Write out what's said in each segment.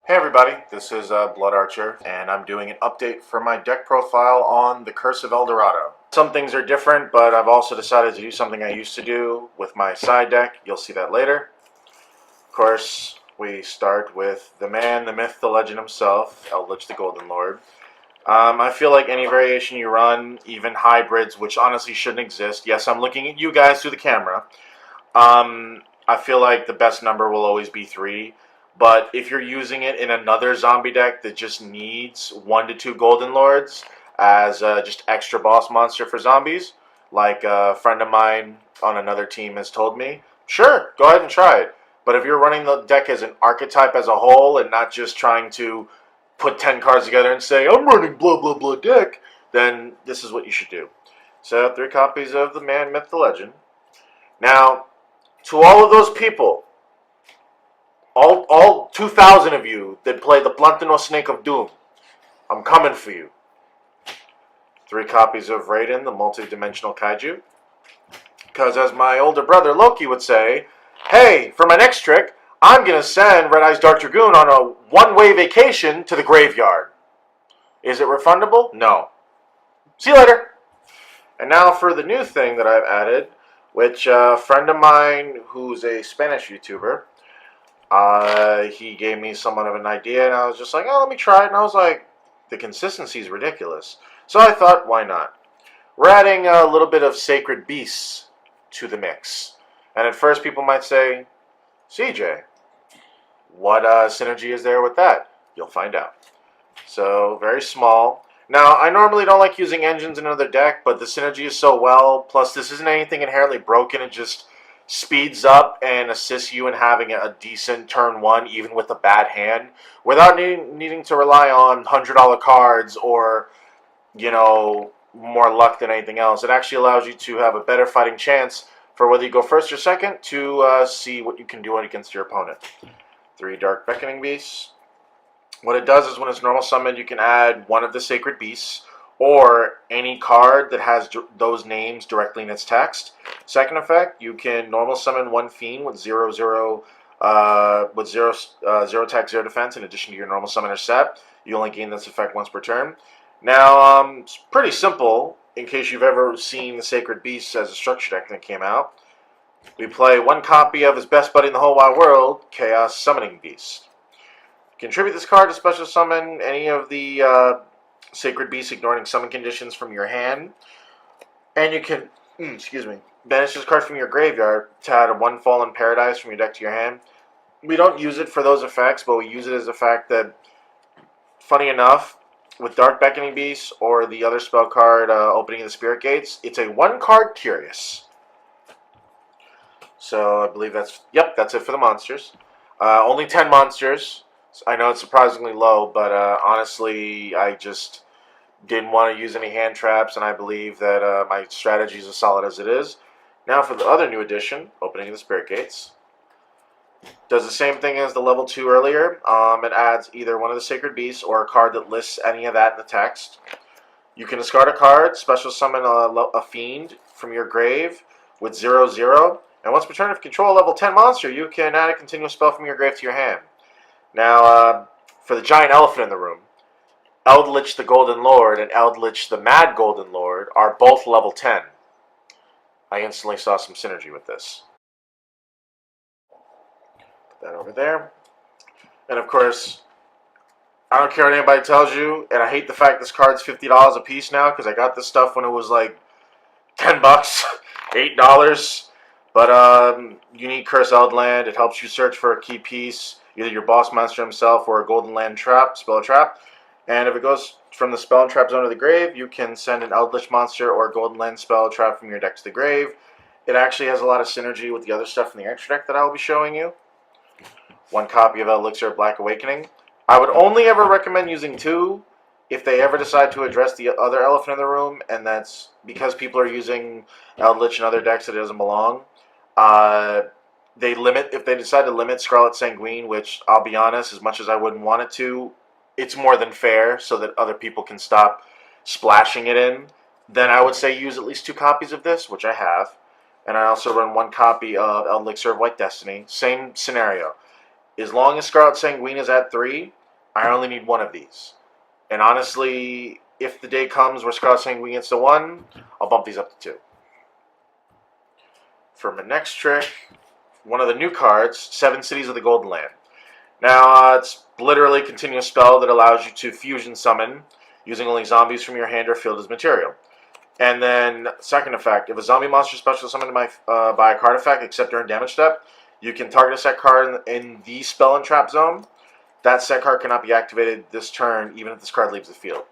Hey everybody, this is Blood Archer, and I'm doing an update for my deck profile on the Curse of Dorado. Some things are different, but I've also decided to do something I used to do with my side deck. You'll see that later. Of course, we start with the man, the myth, the legend himself, Eldritch the Golden Lord. I feel like any variation you run, even hybrids, which honestly shouldn't exist. Yes, I'm looking at you guys through the camera. I feel like the best number will always be 3. But if you're using it in another zombie deck that just needs 1 to 2 Golden Lords as just extra boss monster for zombies, like a friend of mine on another team has told me, sure, go ahead and try it. But if you're running the deck as an archetype as a whole and not just trying to put 10 cards together and say, I'm running blah blah blah deck, then this is what you should do. So 3 copies of the man, myth, the legend. Now, to all of those people, all 2,000 of you that play the Bluntino Snake of Doom, I'm coming for you. 3 copies of Raiden, the multi-dimensional kaiju. Because as my older brother Loki would say, hey, for my next trick, I'm going to send Red Eye's Dark Dragoon on a one-way vacation to the graveyard. Is it refundable? No. See you later. And now for the new thing that I've added, which a friend of mine who's a Spanish YouTuber, he gave me somewhat of an idea, and I was just like, oh, let me try it. And I was like, the consistency is ridiculous. So I thought, why not? We're adding a little bit of Sacred Beasts to the mix. And at first people might say, CJ, what synergy is there with that? You'll find out. So, very small. Now, I normally don't like using engines in another deck, but the synergy is so well. Plus, this isn't anything inherently broken. It just speeds up and assists you in having a decent turn 1, even with a bad hand, without needing to rely on $100 cards or, you know, more luck than anything else. It actually allows you to have a better fighting chance for whether you go first or second to see what you can do against your opponent. 3 Dark Beckoning Beasts. What it does is when it's normal summoned, you can add one of the Sacred Beasts or any card that has those names directly in its text. Second effect, you can normal summon 1 Fiend with 0 attack, 0 defense in addition to your normal summoner set. You only gain this effect once per turn. Now, it's pretty simple in case you've ever seen the Sacred Beasts as a structure deck that came out. We play 1 copy of his best buddy in the whole wide world, Chaos Summoning Beast. Contribute this card to special summon any of the Sacred Beasts ignoring summon conditions from your hand. And you can, banish this card from your graveyard to add 1 Fallen Paradise from your deck to your hand. We don't use it for those effects, but we use it as a fact that, funny enough, with Dark Beckoning Beasts or the other spell card Opening the Spirit Gates, it's a 1-card Curious. So I believe that's it for the monsters. Only 10 monsters. I know it's surprisingly low, but honestly, I just didn't want to use any hand traps, and I believe that my strategy is as solid as it is. Now for the other new addition, Opening the Spirit Gates. Does the same thing as the level 2 earlier. It adds either one of the Sacred Beasts or a card that lists any of that in the text. You can discard a card, special summon a Fiend from your grave with 0/0, and once per turn, if you control a level 10 monster, you can add a continuous spell from your grave to your hand. Now, for the giant elephant in the room, Eldritch the Golden Lord and Eldritch the Mad Golden Lord are both level 10. I instantly saw some synergy with this. Put that over there. And of course, I don't care what anybody tells you, and I hate the fact this card's $50 a piece now, because I got this stuff when it was like 10 bucks, $8. But unique Curse Eldland, it helps you search for a key piece, either your boss monster himself or a golden land trap, spell trap. And if it goes from the spell and trap zone to the grave, you can send an Eldritch monster or a golden land spell trap from your deck to the grave. It actually has a lot of synergy with the other stuff in the extra deck that I'll be showing you. 1 copy of Elixir of Black Awakening. I would only ever recommend using 2 if they ever decide to address the other elephant in the room, and that's because people are using Eldritch in other decks that it doesn't belong. If they decide to limit Scarlet Sanguine, which I'll be honest, as much as I wouldn't want it to, it's more than fair so that other people can stop splashing it in, then I would say use at least 2 copies of this, which I have. And I also run 1 copy of Elixir of White Destiny. Same scenario. As long as Scarlet Sanguine is at 3, I only need one of these. And honestly, if the day comes where Scarlet Sanguine gets to 1, I'll bump these up to 2. For my next trick, one of the new cards, 7 Cities of the Golden Land. Now, it's literally a continuous spell that allows you to fusion summon using only zombies from your hand or field as material. And then, second effect, if a zombie monster special summoned by a card effect, except during damage step, you can target a set card in the spell and trap zone. That set card cannot be activated this turn, even if this card leaves the field.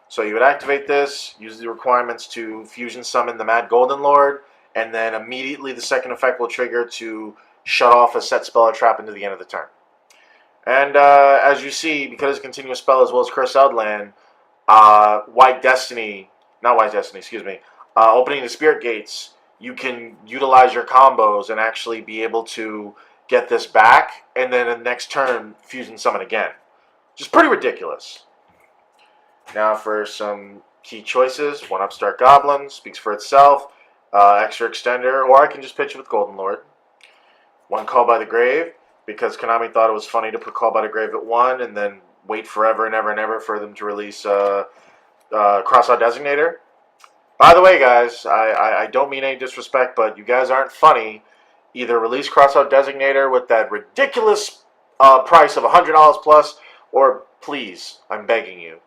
So you would activate this, use the requirements to fusion summon the Mad Golden Lord, and then immediately the second effect will trigger to shut off a set spell or trap into the end of the turn. And as you see, because it's a continuous spell as well as Curse Outland, White Destiny, opening the Spirit Gates, you can utilize your combos and actually be able to get this back, and then in the next turn, fusion summon again. Which is pretty ridiculous. Now for some key choices. 1 Upstart Goblin, speaks for itself. Extra Extender, or I can just pitch it with Golden Lord. 1 Call by the Grave, because Konami thought it was funny to put Call by the Grave at 1 and then wait forever and ever and ever for them to release Crossout Designator. By the way, guys, I don't mean any disrespect, but you guys aren't funny. Either release Crossout Designator with that ridiculous price of $100 plus, or please, I'm begging you,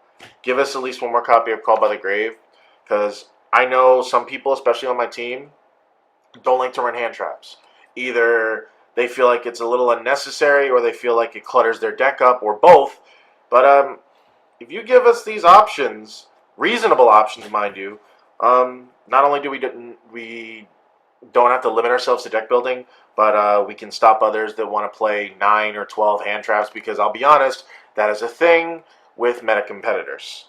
give us at least one more copy of Call by the Grave, because I know some people, especially on my team, don't like to run hand traps. Either they feel like it's a little unnecessary, or they feel like it clutters their deck up, or both. But if you give us these options, reasonable options, mind you, not only do we don't have to limit ourselves to deck building, but we can stop others that want to play 9 or 12 hand traps, because I'll be honest, that is a thing with meta competitors.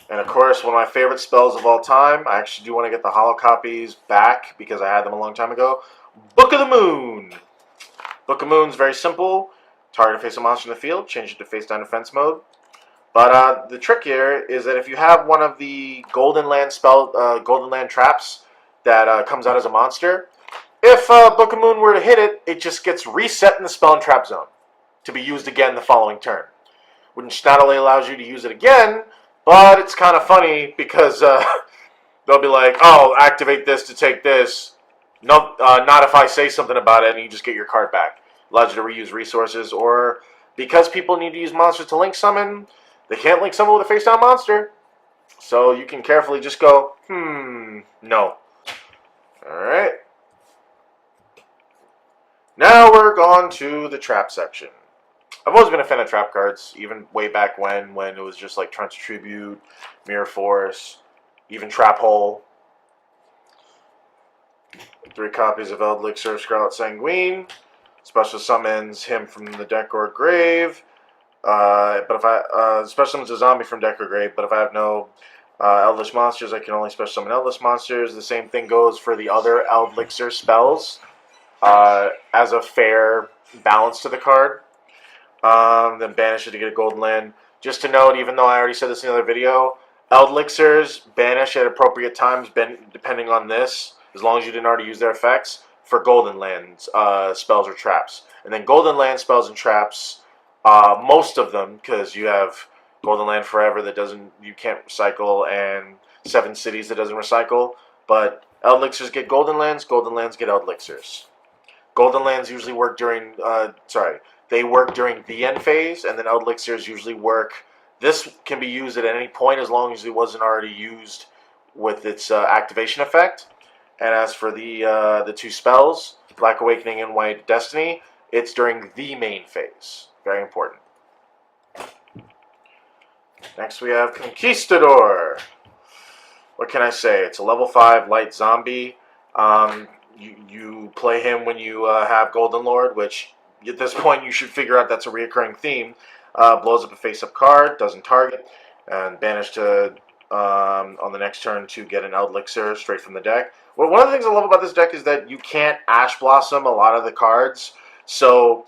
And of course, one of my favorite spells of all time, I actually do want to get the holo copies back because I had them a long time ago, Book of the Moon. Book of Moon's very simple. Target a face a monster in the field, change it to face down defense mode. But the trick here is that if you have one of the Golden Land Golden Land traps that comes out as a monster, if Book of Moon were to hit it, it just gets reset in the spell and trap zone to be used again the following turn, which not only allows you to use it again, but it's kind of funny because they'll be like, "Oh, activate this to take this." No, not if I say something about it, and you just get your card back. Allows you to reuse resources, or because people need to use monsters to link summon, they can't link summon with a face-down monster. So you can carefully just go, no. Alright. Now we're gone to the trap section. I've always been a fan of trap cards, even way back when it was just like Trench Tribute, Mirror Force, even Trap Hole. 3 copies of Elixir of Scarlet Sanguine. Special summons him from the deck or grave. But if I special summons a zombie from deck or grave, but if I have no Eldritch monsters, I can only special summon Eldritch monsters. The same thing goes for the other Elixir spells as a fair balance to the card. Then banish it to get a Golden Land. Just to note, even though I already said this in the other video, Elixirs banish at appropriate times, depending on this, as long as you didn't already use their effects, for Golden Land spells or traps. And then Golden Land spells and traps, most of them, because you have Golden Land Forever that you can't recycle, and 7 Cities that doesn't recycle. But Elixirs get Golden Lands get Elixirs. Golden Lands usually work during, they work during the end phase, and then Elixirs usually work. This can be used at any point as long as it wasn't already used with its activation effect. And as for the 2 spells, Black Awakening and White Destiny, it's during the main phase. Very important. Next we have Conquistador. What can I say? It's a level 5 light zombie. You play him when you have Golden Lord, which at this point you should figure out that's a reoccurring theme. Blows up a face-up card, doesn't target, and banish to on the next turn to get an Elixir straight from the deck. Well, one of the things I love about this deck is that you can't Ash Blossom a lot of the cards, so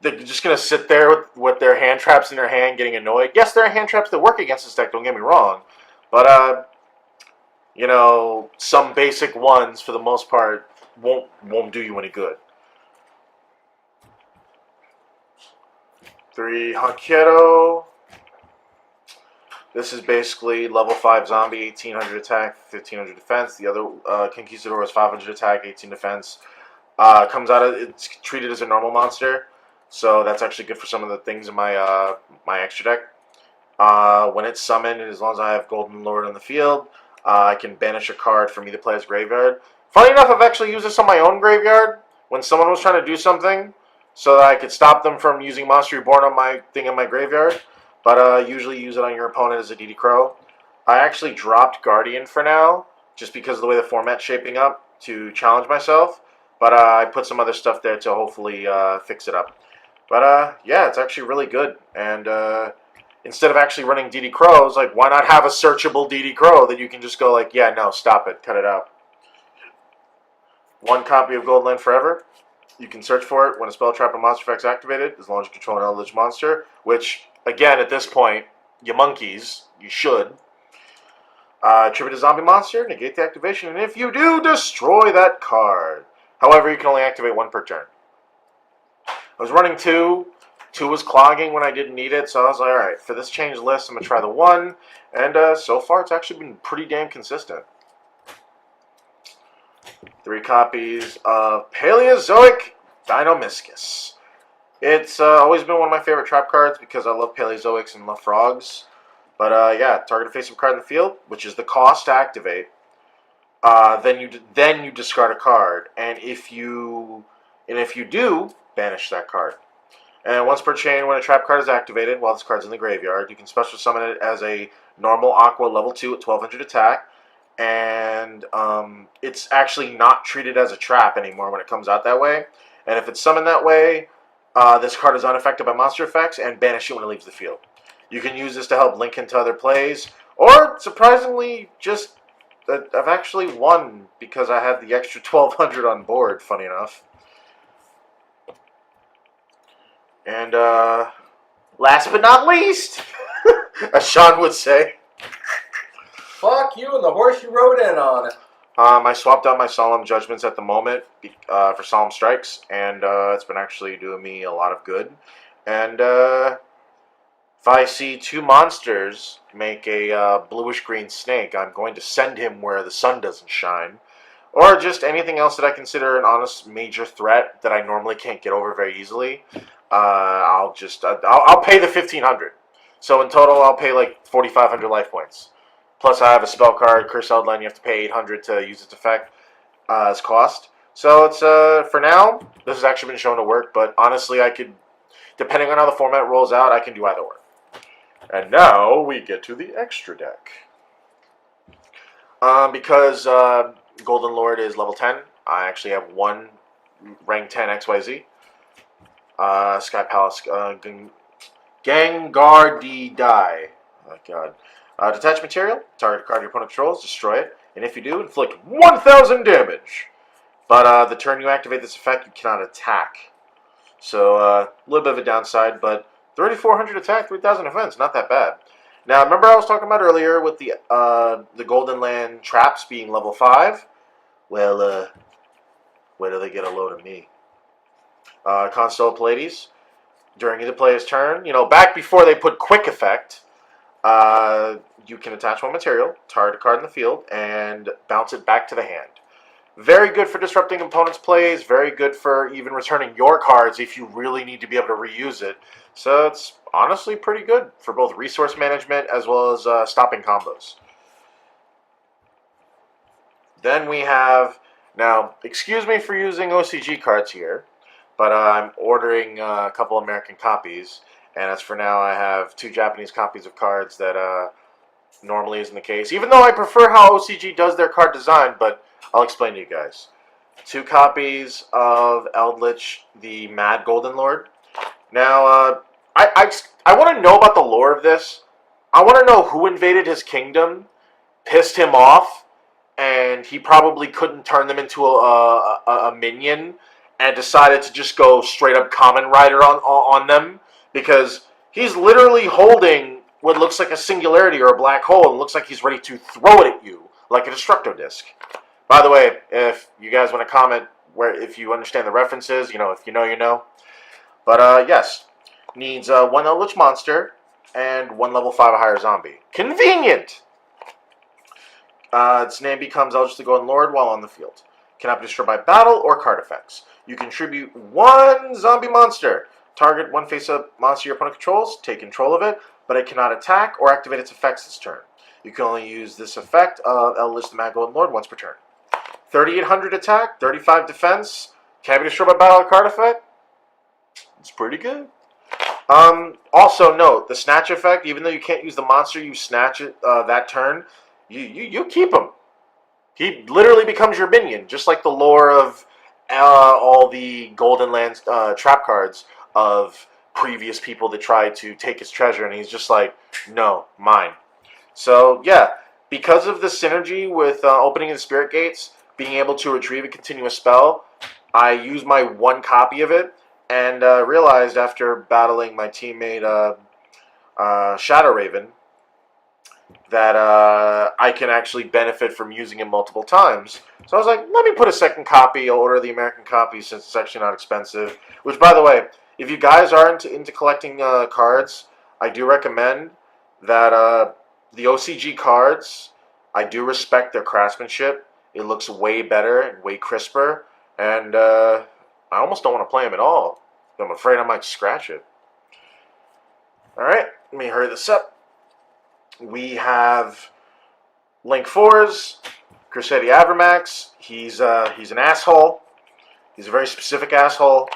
they're just going to sit there with their hand traps in their hand getting annoyed. Yes, there are hand traps that work against this deck, don't get me wrong, but you know, some basic ones for the most part won't do you any good. 3 Hankiero. This is basically level 5 zombie, 1800 attack, 1500 defense. The other Conquistador is 500 attack, 18 defense. Comes out of, it's treated as a normal monster, so that's actually good for some of the things in my my extra deck. When it's summoned, and as long as I have Golden Lord on the field, I can banish a card from either player's graveyard. Funny enough, I've actually used this on my own graveyard when someone was trying to do something, so that I could stop them from using Monster Reborn on my thing in my graveyard. But usually use it on your opponent as a DD Crow. I actually dropped Guardian for now, just because of the way the format's shaping up, to challenge myself. But I put some other stuff there to hopefully fix it up. But yeah, it's actually really good. And instead of actually running DD Crows, like, why not have a searchable DD Crow that you can just go like, yeah, no, stop it, cut it out. 1 copy of Gold Land Forever. You can search for it when a spell, trap, or monster effect's activated, as long as you control an Eldritch monster, which, again, at this point, you monkeys, you should. Tribute a zombie monster, negate the activation, and if you do, destroy that card. However, you can only activate 1 per turn. I was running 2. 2 was clogging when I didn't need it, so I was like, alright, for this changed list, I'm going to try the 1, and so far it's actually been pretty damn consistent. 3 copies of Paleozoic Dinomischus. It's always been one of my favorite trap cards because I love Paleozoics and love frogs. But yeah, target a face-up card in the field, which is the cost to activate. Then you discard a card, and if you do, banish that card. And once per chain, when a trap card is activated while this card's in the graveyard, you can special summon it as a normal Aqua level 2 at 1200 attack. And it's actually not treated as a trap anymore when it comes out that way. And if it's summoned that way, this card is unaffected by monster effects, and banish it when it leaves the field. You can use this to help link into other plays, or surprisingly, just I've actually won because I had the extra 1200 on board, funny enough. And last but not least, as Sean would say, fuck you and the horse you rode in on. I swapped out my Solemn Judgments at the moment for Solemn Strikes, and it's been actually doing me a lot of good. And if I see 2 monsters make a bluish-green snake, I'm going to send him where the sun doesn't shine. Or just anything else that I consider an honest major threat that I normally can't get over very easily. I'll pay the 1,500. So in total, I'll pay like 4,500 life points. Plus, I have a spell card, Curse Outline. You have to pay 800 to use its effect as cost. So it's for now, this has actually been shown to work. But honestly, I could, depending on how the format rolls out, I can do either or. And now we get to the extra deck. Because Golden Lord is level 10, I actually have 1 rank 10 XYZ. Sky Palace, Gengar D Die. Oh god. Detach material, target a card your opponent controls, destroy it, and if you do, inflict 1,000 damage. But the turn you activate this effect, you cannot attack. So a little bit of a downside, but 3,400 attack, 3,000 defense, not that bad. Now, remember I was talking about earlier with the Golden Land traps being level 5? Well, wait till they get a load of me. Constellation Pleiades, during the player's turn, you know, back before they put quick effect, you can attach 1 material, target a card in the field, and bounce it back to the hand. Very good for disrupting opponents' plays, very good for even returning your cards if you really need to be able to reuse it. So it's honestly pretty good for both resource management as well as stopping combos. Then we have, now, excuse me for using OCG cards here, but I'm ordering a couple American copies, and as for now, I have 2 Japanese copies of cards that normally isn't the case, even though I prefer how OCG does their card design, but I'll explain to you guys. 2 copies of Eldritch, the Mad Golden Lord. Now, I want to know about the lore of this. I want to know who invaded his kingdom, pissed him off, and he probably couldn't turn them into a minion, and decided to just go straight up Kamen Rider on them, because he's literally holding what looks like a singularity or a black hole, and looks like he's ready to throw it at you like a Destructo Disc. By the way, if you guys want to comment if you understand the references, you know, if you know, you know. But yes, Needs one Eldritch monster and one level 5 or higher zombie. Convenient! Its name becomes Eldritch the Golden Lord while on the field. Cannot be destroyed by battle or card effects. You contribute one zombie monster. Target one face-up monster your opponent controls. Take control of it, but it cannot attack or activate its effects this turn. You can only use this effect of Eldritch the Mad Golden Lord once per turn. 3,800 attack, 35 defense. Can't be destroyed by battle or card effect. It's pretty good. Also note, the snatch effect, even though you can't use the monster you snatch it that turn, you keep him. He literally becomes your minion, just like the lore of all the Golden Lands trap cards of previous people that tried to take his treasure, and he's just like, no, mine. So, yeah, because of the synergy with opening the Spirit Gates, being able to retrieve a continuous spell, I used my one copy of it, and realized after battling my teammate Shadow Raven that I can actually benefit from using it multiple times. So I was like, let me put a second copy. I'll order the American copy since it's actually not expensive. Which, by the way, if you guys are into collecting cards, I do recommend that the OCG cards, I do respect their craftsmanship. It looks way better and way crisper. And I almost don't want to play them at all. I'm afraid I might scratch it. Alright, let me hurry this up. We have Link 4's Crusadia Avramax. He's an asshole. He's a very specific asshole.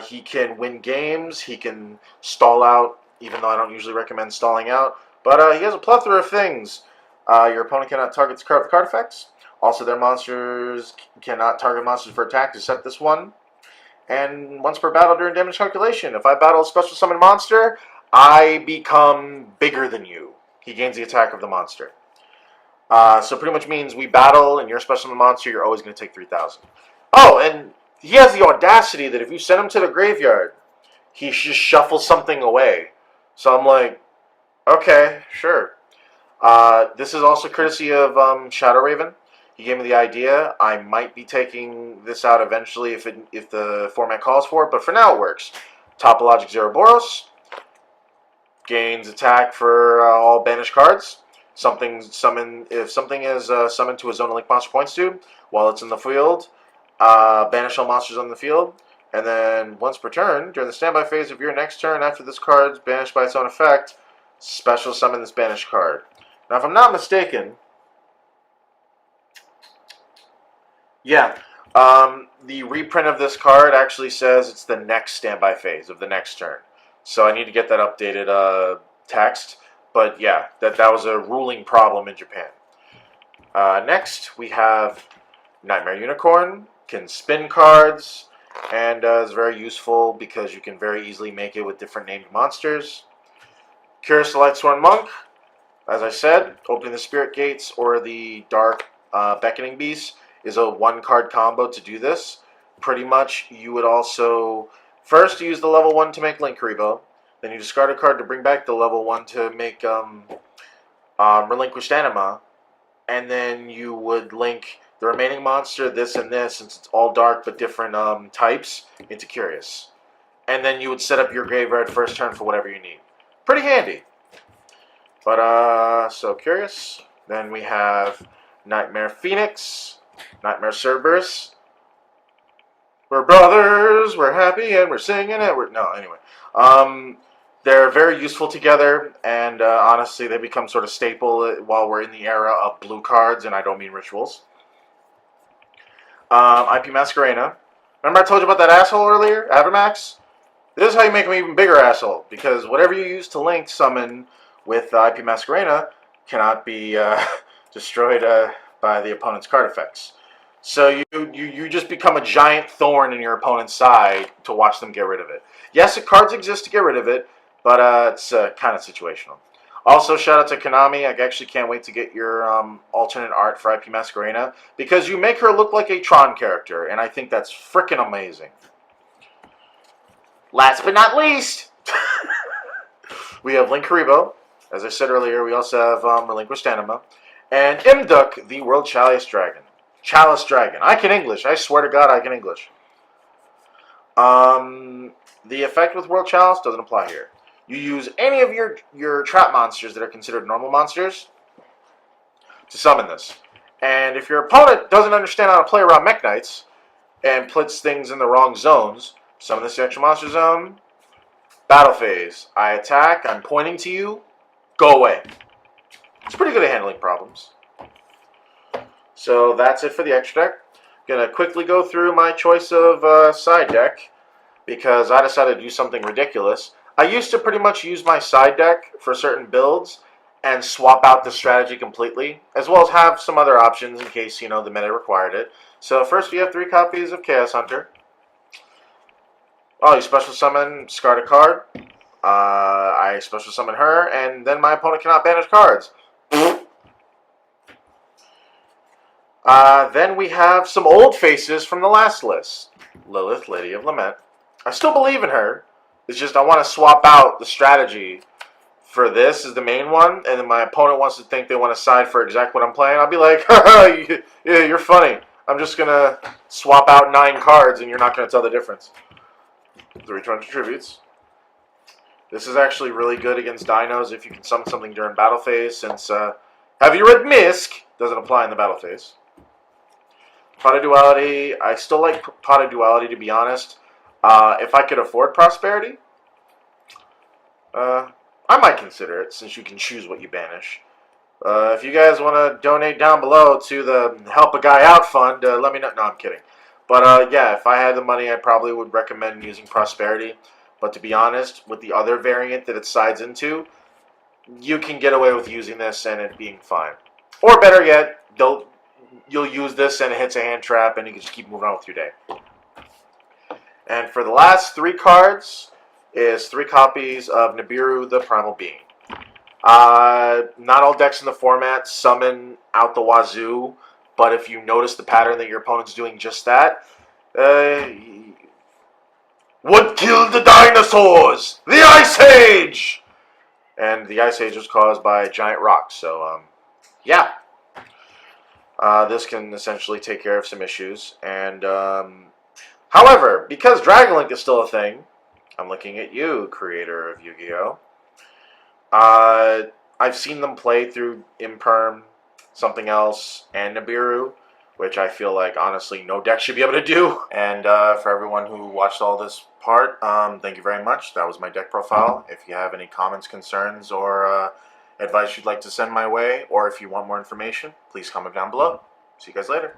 He can win games. He can stall out, even though I don't usually recommend stalling out. But he has a plethora of things. Your opponent cannot target the card effects. Also, their monsters cannot target monsters for attack except this one. And once per battle during damage calculation, if I battle a special summon monster, I become bigger than you. He gains the attack of the monster. So pretty much means we battle and you're a special summon monster, you're always going to take 3,000. Oh, and he has the audacity that if you send him to the graveyard, he just shuffles something away. So I'm like, okay, sure. This is also courtesy of Shadow Raven. He gave me the idea. I might be taking this out eventually if the format calls for it, but for now it works. Topologic Zeroboros gains attack for all banished cards. If something is summoned to a zone of link monster points to while it's in the field, banish all monsters on the field, and then once per turn during the standby phase of your next turn after this card is banished by its own effect, special summon this banished card. Now, if I'm not mistaken, yeah, the reprint of this card actually says it's the next standby phase of the next turn. So I need to get that updated text. But yeah, that was a ruling problem in Japan. Next, we have Nightmare Unicorn. Can spin cards, and is very useful because you can very easily make it with different named monsters. Curious the Lightsworn Monk. As I said, opening the Spirit Gates or the Dark Beckoning Beast is a one-card combo to do this. Pretty much, you would also first use the level 1 to make Link Karibo. Then you discard a card to bring back the level 1 to make Relinquished Anima. And then you would link the remaining monster, this and this, since it's all dark but different types, into Curious. And then you would set up your graveyard first turn for whatever you need. Pretty handy. But, so Curious. Then we have Nightmare Phoenix. Nightmare Cerberus. We're brothers, we're happy, and we're singing it. No, anyway. They're very useful together, and honestly, they become sort of staple while we're in the era of blue cards, and I don't mean rituals. IP Masquerena. Remember I told you about that asshole earlier, Avramax? This is how you make him an even bigger asshole, because whatever you use to link summon with IP Masquerena cannot be destroyed by the opponent's card effects. So you just become a giant thorn in your opponent's side to watch them get rid of it. Yes, the cards exist to get rid of it, but it's kind of situational. Also, shout out to Konami. I actually can't wait to get your alternate art for IP Masquerena, because you make her look like a Tron character, and I think that's freaking amazing. Last but not least, we have Link Karibo. As I said earlier, we also have Relinquished Anima. And Imduk, the World Chalice Dragon. Chalice Dragon. I can English. I swear to God, I can English. The effect with World Chalice doesn't apply here. You use any of your trap monsters that are considered normal monsters to summon this. And if your opponent doesn't understand how to play around Mech Knights and puts things in the wrong zones, summon this extra monster zone. Battle phase. I attack. I'm pointing to you. Go away. It's pretty good at handling problems. So that's it for the extra deck. Gonna quickly go through my choice of side deck because I decided to do something ridiculous. I used to pretty much use my side deck for certain builds and swap out the strategy completely, as well as have some other options in case, you know, the meta required it. So first we have 3 copies of Chaos Hunter. Oh, you special summon, discard a card. I special summon her, and then my opponent cannot banish cards. Then we have some old faces from the last list. Lilith, Lady of Lament. I still believe in her. It's just I want to swap out the strategy for this is the main one, and then my opponent wants to think they want to side for exactly what I'm playing. I'll be like, haha, yeah, you're funny. I'm just going to swap out 9 cards, and you're not going to tell the difference. 320 tributes. This is actually really good against dinos if you can summon something during battle phase, since have you read Misk? Doesn't apply in the battle phase. Pot of Duality. I still like Pot of Duality, to be honest. If I could afford Prosperity, I might consider it, since you can choose what you banish. If you guys want to donate down below to the Help a Guy Out fund, let me know. No, I'm kidding. But yeah, if I had the money, I probably would recommend using Prosperity. But to be honest, with the other variant that it sides into, you can get away with using this and it being fine. Or better yet, you'll use this and it hits a hand trap and you can just keep moving on with your day. And for the last 3 cards is 3 copies of Nibiru the Primal Being. Not all decks in the format summon out the wazoo, but if you notice the pattern that your opponent's doing just that, what killed the dinosaurs? The Ice Age! And the Ice Age was caused by giant rocks, so, yeah. This can essentially take care of some issues. And, however, because Dragon Link is still a thing, I'm looking at you, creator of Yu-Gi-Oh! I've seen them play through Imperm, something else, and Nibiru, which I feel like, honestly, no deck should be able to do. And for everyone who watched all this part, thank you very much. That was my deck profile. If you have any comments, concerns, or advice you'd like to send my way, or if you want more information, please comment down below. See you guys later.